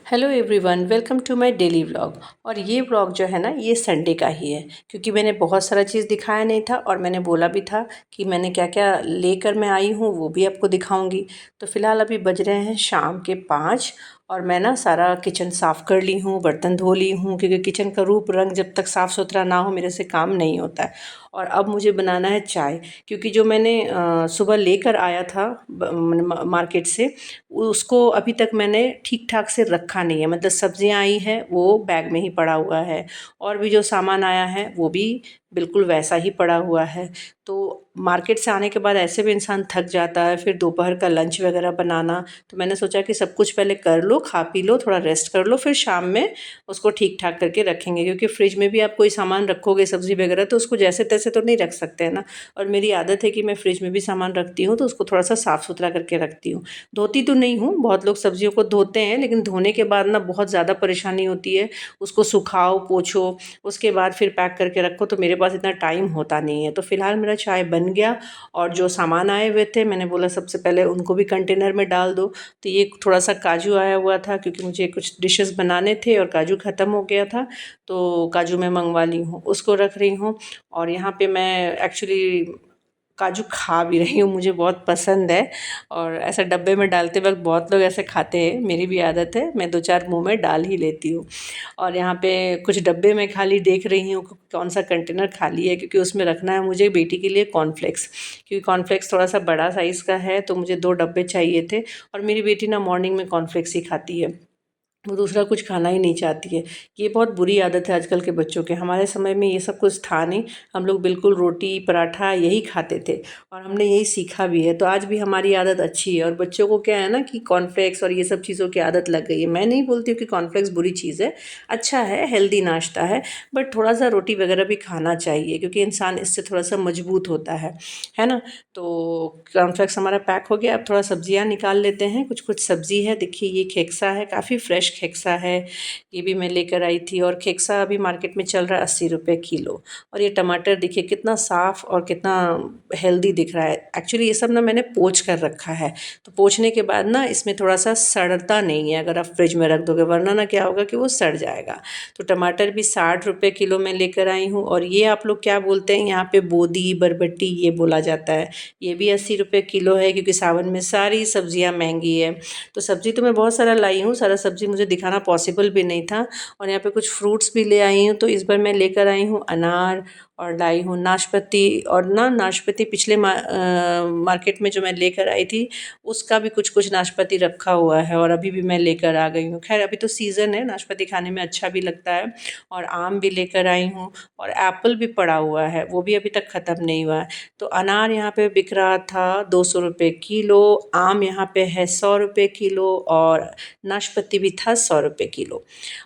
Hello everyone, welcome to my daily vlog. और ये vlog जो है ना, ये संडे का ही है क्योंकि मैंने बहुत सारा चीज़ दिखाया नहीं था और मैंने बोला भी था कि मैंने क्या क्या लेकर मैं आई हूँ वो भी आपको दिखाऊंगी। तो फ़िलहाल अभी बज रहे हैं शाम के 5 और मैं ना सारा किचन साफ़ कर ली हूँ, बर्तन धो ली हूँ क्योंकि किचन का रूप रंग जब तक साफ़ सुथरा ना हो मेरे से काम नहीं होता है। और अब मुझे बनाना है चाय, क्योंकि जो मैंने सुबह लेकर आया था मार्केट से, उसको अभी तक मैंने ठीक ठाक से रखा नहीं है। मतलब सब्जियां आई हैं वो बैग में ही पड़ा हुआ है, और भी जो सामान आया है वो भी बिल्कुल वैसा ही पड़ा हुआ है। तो मार्केट से आने के बाद ऐसे भी इंसान थक जाता है, फिर दोपहर का लंच वगैरह बनाना। तो मैंने सोचा कि सब कुछ पहले कर लो, खा पी लो, थोड़ा रेस्ट कर लो, फिर शाम में उसको ठीक ठाक करके रखेंगे। क्योंकि फ्रिज में भी आप कोई सामान रखोगे सब्जी वगैरह तो उसको जैसे तैसे तो नहीं रख सकते हैं ना। और मेरी आदत है कि मैं फ्रिज में भी सामान रखती हूँ तो उसको थोड़ा सा साफ़ सुथरा करके रखती हूँ। धोती तो नहीं हूँ, बहुत लोग सब्जियों को धोते हैं, लेकिन धोने के बाद ना बहुत ज़्यादा परेशानी होती है। उसको सुखाओ, पोंछो, उसके बाद फिर पैक करके रखो, तो मेरे पास इतना टाइम होता नहीं है। तो फ़िलहाल मेरा चाय बन गया और जो सामान आए हुए थे मैंने बोला सबसे पहले उनको भी कंटेनर में डाल दो। तो ये थोड़ा सा काजू आया हुआ था क्योंकि मुझे कुछ डिशेस बनाने थे और काजू ख़त्म हो गया था, तो काजू मैं मंगवा ली हूँ, उसको रख रही हूँ। और यहाँ पे मैं एक्चुअली काजू खा भी रही हूँ, मुझे बहुत पसंद है। और ऐसा डब्बे में डालते वक्त बहुत लोग ऐसे खाते हैं, मेरी भी आदत है, मैं 2-4 मुँह में डाल ही लेती हूँ। और यहाँ पे कुछ डब्बे में खाली देख रही हूँ कौन सा कंटेनर खाली है, क्योंकि उसमें रखना है मुझे बेटी के लिए कॉर्नफ्लेक्स। क्योंकि कॉर्नफ्लेक्स थोड़ा सा बड़ा साइज़ का है तो मुझे 2 डब्बे चाहिए थे। और मेरी बेटी ना मॉर्निंग में कॉर्नफ्लेक्स ही खाती है, वो दूसरा कुछ खाना ही नहीं चाहती है। ये बहुत बुरी आदत है आजकल के बच्चों के। हमारे समय में ये सब कुछ था नहीं, हम लोग बिल्कुल रोटी पराठा यही खाते थे और हमने यही सीखा भी है। तो आज भी हमारी आदत अच्छी है। और बच्चों को क्या है ना कि कॉर्नफ्लेक्स और ये सब चीज़ों की आदत लग गई है। मैं नहीं बोलती हूँ कि कॉर्नफ्लेक्स बुरी चीज़ है, अच्छा है, हेल्दी नाश्ता है, बट थोड़ा सा रोटी वगैरह भी खाना चाहिए क्योंकि इंसान इससे थोड़ा सा मजबूत होता है ना। तो कॉर्नफ्लेक्स हमारा पैक हो गया। अब थोड़ा सब्जियां निकाल लेते हैं। कुछ कुछ सब्जी है, देखिए ये खेक्सा है, काफ़ी फ्रेश खेक्सा है, ये भी मैं लेकर आई थी। और खेक्सा अभी मार्केट में चल रहा है 80 रुपये किलो। और ये टमाटर देखिए कितना साफ़ और कितना हेल्दी दिख रहा है। एक्चुअली ये सब ना मैंने पोंछ कर रखा है, तो पोंछने के बाद ना इसमें थोड़ा सा सड़ता नहीं है अगर आप फ्रिज में रख दोगे, वरना ना क्या होगा कि वो सड़ जाएगा। तो टमाटर भी 60 रुपये किलो में लेकर आई हूँ। और ये आप लोग क्या बोलते हैं, यहाँ पे बोदी बरबट्टी ये बोला जाता है, ये भी 80 रुपये किलो है क्योंकि सावन में सारी सब्जियां महंगी है। तो सब्जी तो मैं बहुत सारा लाई हूँ, सारा सब्जी मुझे दिखाना पॉसिबल भी नहीं था। और यहाँ पे कुछ फ्रूट्स भी ले आई हूँ। तो इस बार मैं लेकर आई हूँ अनार, और लाई हूँ नाशपाती। और ना नाशपाती पिछले मार्केट में जो मैं लेकर आई थी उसका भी कुछ कुछ नाशपाती रखा हुआ है और अभी भी मैं लेकर आ गई हूँ। खैर अभी तो सीज़न है, नाशपाती खाने में अच्छा भी लगता है। और आम भी लेकर आई हूँ, और एप्पल भी पड़ा हुआ है, वो भी अभी तक ख़त्म नहीं हुआ है। तो अनार यहाँ पे बिक रहा था 200 रुपये किलो, आम यहाँ पे है 100 रुपये किलो, और नाशपाती भी था 100 रुपये किलो।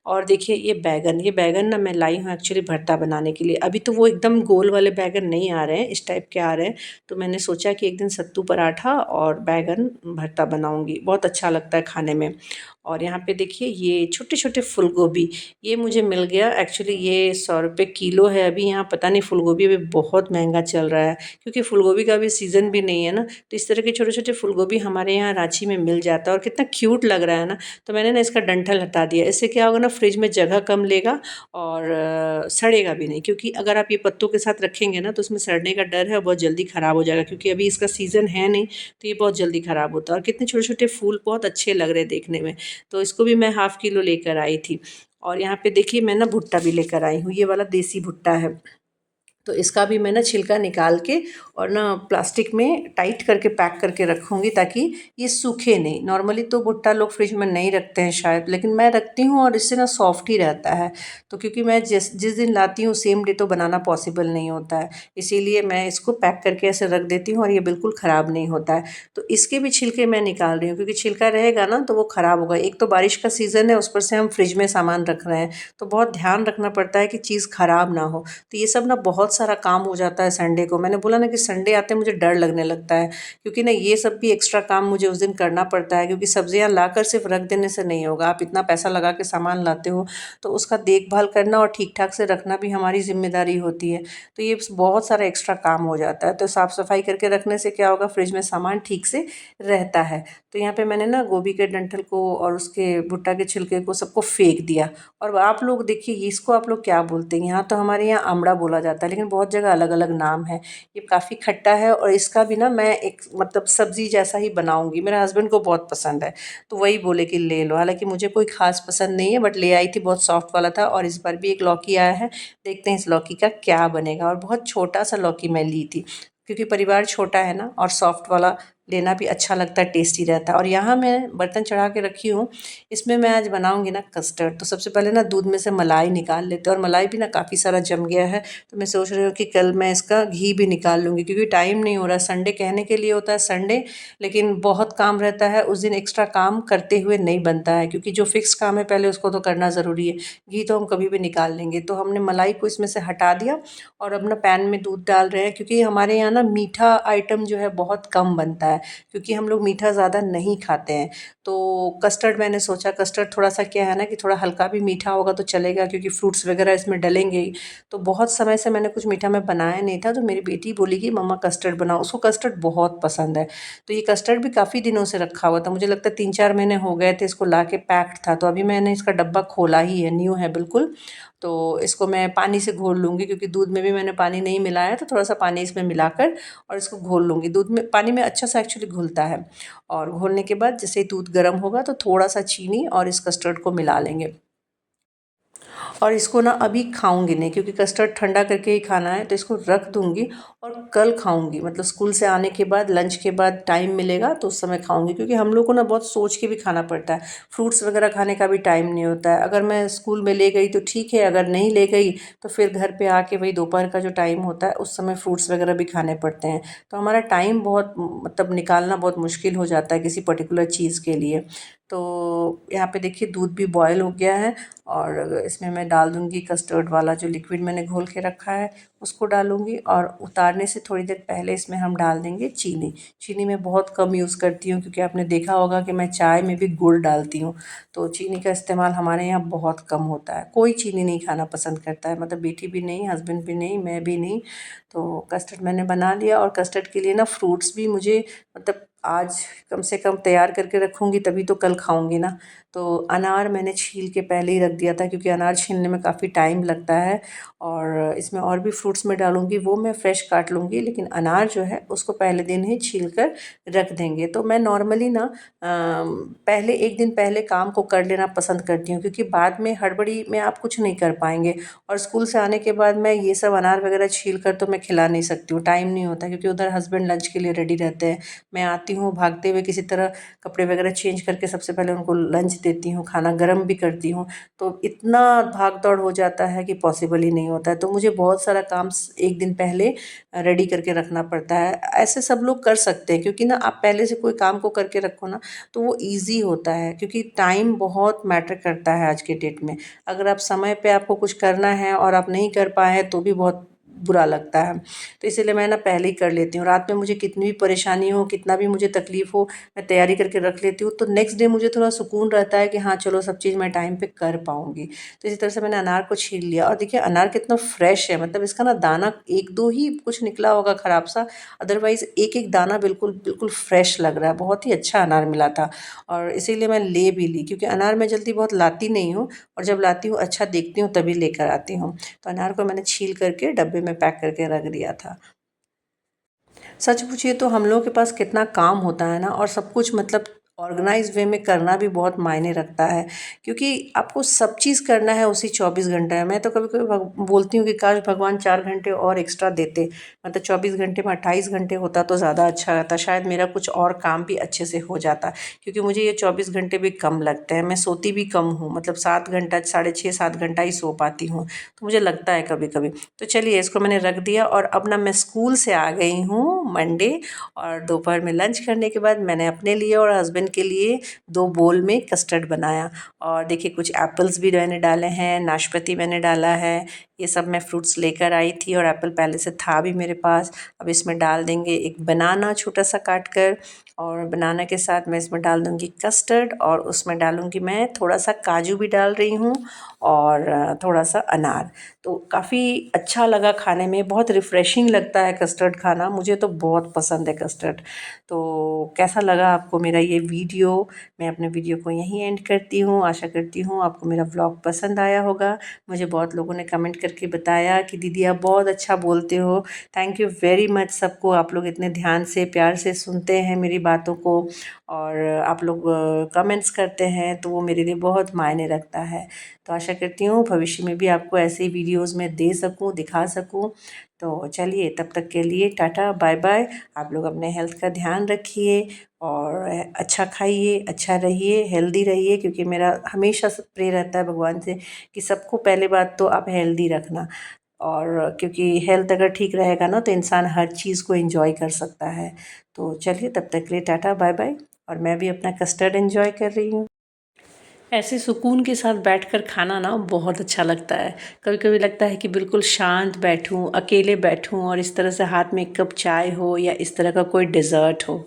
और देखिए ये बैगन ना मैं लाई हूँ एक्चुअली भरता बनाने के लिए। अभी तो वो एकदम गोल वाले बैगन नहीं आ रहे हैं, इस टाइप के आ रहे हैं। तो मैंने सोचा कि एक दिन सत्तू पराठा और बैगन भरता बनाऊंगी, बहुत अच्छा लगता है खाने में। और यहाँ पे देखिए ये छोटे छोटे फूल गोभी, ये मुझे मिल गया। एक्चुअली ये 100 रुपये किलो है अभी यहाँ। पता नहीं, फूल गोभी अभी बहुत महंगा चल रहा है क्योंकि फूल गोभी का अभी सीज़न भी नहीं है ना। तो इस तरह के छोटे छोटे फूल गोभी हमारे यहाँ रांची में मिल जाता है और कितना क्यूट लग रहा है ना। तो मैंने ना इसका डंठल हटा दिया, इससे क्या होगा ना, फ्रिज में जगह कम लेगा और सड़ेगा भी नहीं। क्योंकि अगर आप ये पत्तों के साथ रखेंगे ना तो उसमें सड़ने का डर है और बहुत जल्दी ख़राब हो जाएगा, क्योंकि अभी इसका सीज़न है नहीं, तो ये बहुत जल्दी ख़राब होता है। और कितने छोटे छोटे फूल बहुत अच्छे लग रहे हैं देखने में। तो इसको भी मैं ½ किलो लेकर आई थी। और यहाँ पे देखिए मैं ना भुट्टा भी लेकर आई हूँ, ये वाला देसी भुट्टा है। तो इसका भी मैं ना छिलका निकाल के और ना प्लास्टिक में टाइट करके पैक करके रखूँगी ताकि ये सूखे नहीं। नॉर्मली तो भुट्टा लोग फ्रिज में नहीं रखते हैं शायद, लेकिन मैं रखती हूँ और इससे ना सॉफ्ट ही रहता है। तो क्योंकि मैं जिस जिस दिन लाती हूँ सेम डे तो बनाना पॉसिबल नहीं होता है, इसीलिए मैं इसको पैक करके ऐसे रख देती हूँ और ये बिल्कुल ख़राब नहीं होता है। तो इसके भी छिलके मैं निकाल रही हूँ क्योंकि छिलका रहेगा ना तो वो ख़राब होगा। एक तो बारिश का सीज़न है, उस पर से हम फ्रिज में सामान रख रहे हैं, तो बहुत ध्यान रखना पड़ता है कि चीज़ ख़राब ना हो। तो ये सब ना बहुत सारा काम हो जाता है संडे को। मैंने बोला ना कि संडे आते मुझे डर लगने लगता है, क्योंकि ना ये सब भी एक्स्ट्रा काम मुझे उस दिन करना पड़ता है, क्योंकि सब्जियां लाकर सिर्फ रख देने से नहीं होगा। आप इतना पैसा लगा के सामान लाते हो तो उसका देखभाल करना और ठीक ठाक से रखना भी हमारी जिम्मेदारी होती है। तो ये बहुत सारा एक्स्ट्रा काम हो जाता है। तो साफ़ सफाई करके रखने से क्या होगा, फ्रिज में सामान ठीक से रहता है। तो यहाँ पे मैंने ना गोभी के डंठल को और उसके भुट्टा के छिलके को सबको फेंक दिया। और आप लोग देखिए, इसको आप लोग क्या बोलते हैं? यहाँ तो हमारे यहाँ अमड़ा बोला जाता है, लेकिन बहुत जगह अलग अलग नाम है। ये काफ़ी खट्टा है और इसका भी ना मैं एक मतलब सब्ज़ी जैसा ही बनाऊंगी। मेरे हस्बैंड को बहुत पसंद है, तो वही बोले कि ले लो। हालांकि मुझे कोई खास पसंद नहीं है, बट ले आई थी, बहुत सॉफ्ट वाला था। और इस बार भी एक लौकी आया है, देखते हैं इस लौकी का क्या बनेगा। और बहुत छोटा सा लौकी मैं ली थी, क्योंकि परिवार छोटा है ना, और सॉफ्ट वाला लेना भी अच्छा लगता है, टेस्टी रहता है। और यहाँ मैं बर्तन चढ़ा के रखी हूँ, इसमें मैं आज बनाऊंगी ना कस्टर्ड। तो सबसे पहले ना दूध में से मलाई निकाल लेते हैं, और मलाई भी ना काफ़ी सारा जम गया है, तो मैं सोच रही हूँ कि कल मैं इसका घी भी निकाल लूँगी, क्योंकि टाइम नहीं हो रहा। संडे कहने के लिए होता है संडे, लेकिन बहुत काम रहता है उस दिन। एक्स्ट्रा काम करते हुए नहीं बनता है, क्योंकि जो फिक्स काम है पहले उसको तो करना ज़रूरी है। घी तो हम कभी भी निकाल लेंगे। तो हमने मलाई को इसमें से हटा दिया और अब ना पैन में दूध डाल रहे हैं, क्योंकि हमारे यहाँ ना मीठा आइटम जो है बहुत कम बनता है, क्योंकि हम लोग मीठा ज़्यादा नहीं खाते हैं। तो कस्टर्ड मैंने सोचा, कस्टर्ड थोड़ा सा क्या है ना कि थोड़ा हल्का भी मीठा होगा तो चलेगा, क्योंकि फ्रूट्स वगैरह इसमें डलेंगे ही। तो बहुत समय से मैंने कुछ मीठा में बनाया नहीं था, तो मेरी बेटी बोली कि मम्मा कस्टर्ड बनाओ। उसको कस्टर्ड बहुत पसंद है। तो ये कस्टर्ड भी काफ़ी दिनों से रखा हुआ था, मुझे लगता है 3-4 महीने हो गए थे इसको ला के पैक्ड था। तो अभी मैंने इसका डब्बा खोला ही है, न्यू है बिल्कुल। तो इसको मैं पानी से घोल लूँगी, क्योंकि दूध में भी मैंने पानी नहीं मिलाया, तो थोड़ा सा पानी इसमें मिलाकर और इसको घोल लूँगी। दूध में पानी में अच्छा सा एक्चुअली घुलता है। और घोलने के बाद जैसे ही दूध गर्म होगा तो थोड़ा सा चीनी और इस कस्टर्ड को मिला लेंगे। और इसको ना अभी खाऊंगी नहीं, क्योंकि कस्टर्ड ठंडा करके ही खाना है। तो इसको रख दूंगी और कल खाऊंगी, मतलब स्कूल से आने के बाद, लंच के बाद टाइम मिलेगा तो उस समय खाऊंगी। क्योंकि हम लोग को ना बहुत सोच के भी खाना पड़ता है, फ्रूट्स वगैरह खाने का भी टाइम नहीं होता है। अगर मैं स्कूल में ले गई तो ठीक है, अगर नहीं ले गई तो फिर घर पे आके वही दोपहर का जो टाइम होता है उस समय फ्रूट्स वगैरह भी खाने पड़ते हैं। तो हमारा टाइम बहुत मतलब निकालना बहुत मुश्किल हो जाता है किसी पर्टिकुलर चीज़ के लिए। तो यहाँ पे देखिए दूध भी बॉयल हो गया है, और इसमें मैं डाल दूँगी कस्टर्ड वाला जो लिक्विड मैंने घोल के रखा है, उसको डालूँगी। और उतारने से थोड़ी देर पहले इसमें हम डाल देंगे चीनी। चीनी मैं बहुत कम यूज़ करती हूँ, क्योंकि आपने देखा होगा कि मैं चाय में भी गुड़ डालती हूँ। तो चीनी का इस्तेमाल हमारे यहाँ बहुत कम होता है, कोई चीनी नहीं खाना पसंद करता है, मतलब बेटी भी नहीं, हस्बैंड भी नहीं, मैं भी नहीं। तो कस्टर्ड मैंने बना लिया। और कस्टर्ड के लिए ना फ्रूट्स भी मुझे मतलब आज कम से कम तैयार करके रखूँगी, तभी तो कल खाऊँगी ना। तो अनार मैंने छील के पहले ही रख दिया था, क्योंकि अनार छीलने में काफ़ी टाइम लगता है। और इसमें और भी फ्रूट्स में डालूँगी, वो मैं फ्रेश काट लूँगी, लेकिन अनार जो है उसको पहले दिन ही छील कर रख देंगे। तो मैं नॉर्मली ना पहले एक दिन पहले काम को कर लेना पसंद करती हूँ, क्योंकि बाद में हड़बड़ी में आप कुछ नहीं कर पाएंगे। और स्कूल से आने के बाद मैं ये सब अनार वगैरह छील कर तो मैं खिला नहीं सकती हूँ, टाइम नहीं होता, क्योंकि उधर हस्बैंड लंच के लिए रेडी रहते हैं। मैं आती हूँ भागते हुए, किसी तरह कपड़े वगैरह चेंज करके सबसे पहले उनको लंच देती हूँ, खाना गर्म भी करती हूँ। तो इतना भाग दौड़ हो जाता है कि पॉसिबल ही नहीं होता है। तो मुझे बहुत सारा काम एक दिन पहले रेडी करके रखना पड़ता है। ऐसे सब लोग कर सकते हैं, क्योंकि ना आप पहले से कोई काम को करके रखो ना तो वो ईज़ी होता है, क्योंकि टाइम बहुत मैटर करता है आज के डेट में। अगर आप समय पे आपको कुछ करना है और आप नहीं कर पाए हैं तो भी बहुत बुरा लगता है। तो इसीलिए मैं ना पहले ही कर लेती हूँ। रात में मुझे कितनी भी परेशानी हो, कितना भी मुझे तकलीफ़ हो, मैं तैयारी करके रख लेती हूँ, तो नेक्स्ट डे मुझे थोड़ा सुकून रहता है कि हाँ चलो सब चीज़ मैं टाइम पे कर पाऊँगी। तो इसी तरह से मैंने अनार को छील लिया, और देखिए अनार कितना फ्रेश है, मतलब इसका ना दाना एक दो ही कुछ निकला होगा ख़राब सा, अदरवाइज़ एक एक दाना बिल्कुल बिल्कुल फ्रेश लग रहा है। बहुत ही अच्छा अनार मिला था, और इसीलिए मैं ले भी ली, क्योंकि अनार मैं जल्दी बहुत लाती नहीं हूँ, और जब लाती हूँ अच्छा देखती हूँ तभी लेकर आती हूँ। तो अनार को मैंने छील करके डब्बे में पैक करके रख दिया था। सच पूछिए तो हम लोगों के पास कितना काम होता है ना, और सब कुछ मतलब ऑर्गेनाइज वे में करना भी बहुत मायने रखता है, क्योंकि आपको सब चीज़ करना है उसी 24 घंटे में। मैं तो कभी कभी बोलती हूँ कि काश भगवान 4 घंटे और एक्स्ट्रा देते, मतलब 24 घंटे में 28 घंटे होता तो ज़्यादा अच्छा रहता, शायद मेरा कुछ और काम भी अच्छे से हो जाता। क्योंकि मुझे ये 24 घंटे भी कम लगते हैं, मैं सोती भी कम हूँ, मतलब 7 घंटा, 6.5-7 घंटा ही सो पाती हूँ। तो मुझे लगता है कभी कभी। तो चलिए इसको मैंने रख दिया, और अब ना मैं स्कूल से आ गई हूँ मंडे, और दोपहर में लंच करने के बाद मैंने अपने लिए और हस्बैंड के लिए 2 बोल में कस्टर्ड बनाया। और देखिए कुछ एप्पल्स भी मैंने डाले हैं, नाशपाती मैंने डाला है। ये सब मैं फ्रूट्स लेकर आई थी और एप्पल पहले से था भी मेरे पास। अब इसमें डाल देंगे एक बनाना छोटा सा काट कर, और बनाना के साथ मैं इसमें डाल दूँगी कस्टर्ड, और उसमें डालूँगी मैं थोड़ा सा काजू भी डाल रही हूँ, और थोड़ा सा अनार। तो काफ़ी अच्छा लगा खाने में, बहुत रिफ़्रेशिंग लगता है कस्टर्ड खाना, मुझे तो बहुत पसंद है कस्टर्ड। तो कैसा लगा आपको मेरा ये वीडियो? मैं अपने वीडियो को यहीं एंड करती हूँ। आशा करती हूँ आपको मेरा व्लॉग पसंद आया होगा। मुझे बहुत लोगों ने कमेंट करके बताया कि दीदी आप बहुत अच्छा बोलते हो। थैंक यू वेरी मच सबको, आप लोग इतने ध्यान से प्यार से सुनते हैं मेरी बातों को, और आप लोग कमेंट्स करते हैं, तो वो मेरे लिए बहुत मायने रखता है। तो आशा करती हूँ भविष्य में भी आपको ऐसे ही वीडियोज़ में दे सकूँ, दिखा सकूँ। तो चलिए तब तक के लिए टाटा बाय बाय। आप लोग अपने हेल्थ का ध्यान रखिए और अच्छा खाइए, अच्छा रहिए, हेल्दी रहिए, क्योंकि मेरा हमेशा से प्रे रहता है भगवान से कि सबको पहले बात तो आप हेल्दी रखना। और क्योंकि हेल्थ अगर ठीक रहेगा ना तो इंसान हर चीज़ को एंजॉय कर सकता है। तो चलिए तब तक के लिए टाटा बाय बाय। और मैं भी अपना कस्टर्ड एंजॉय कर रही हूँ। ऐसे सुकून के साथ बैठकर खाना ना बहुत अच्छा लगता है। कभी-कभी लगता है कि बिल्कुल शांत बैठूं, अकेले बैठूं और इस तरह से हाथ में एक कप चाय हो या इस तरह का कोई डेज़र्ट हो।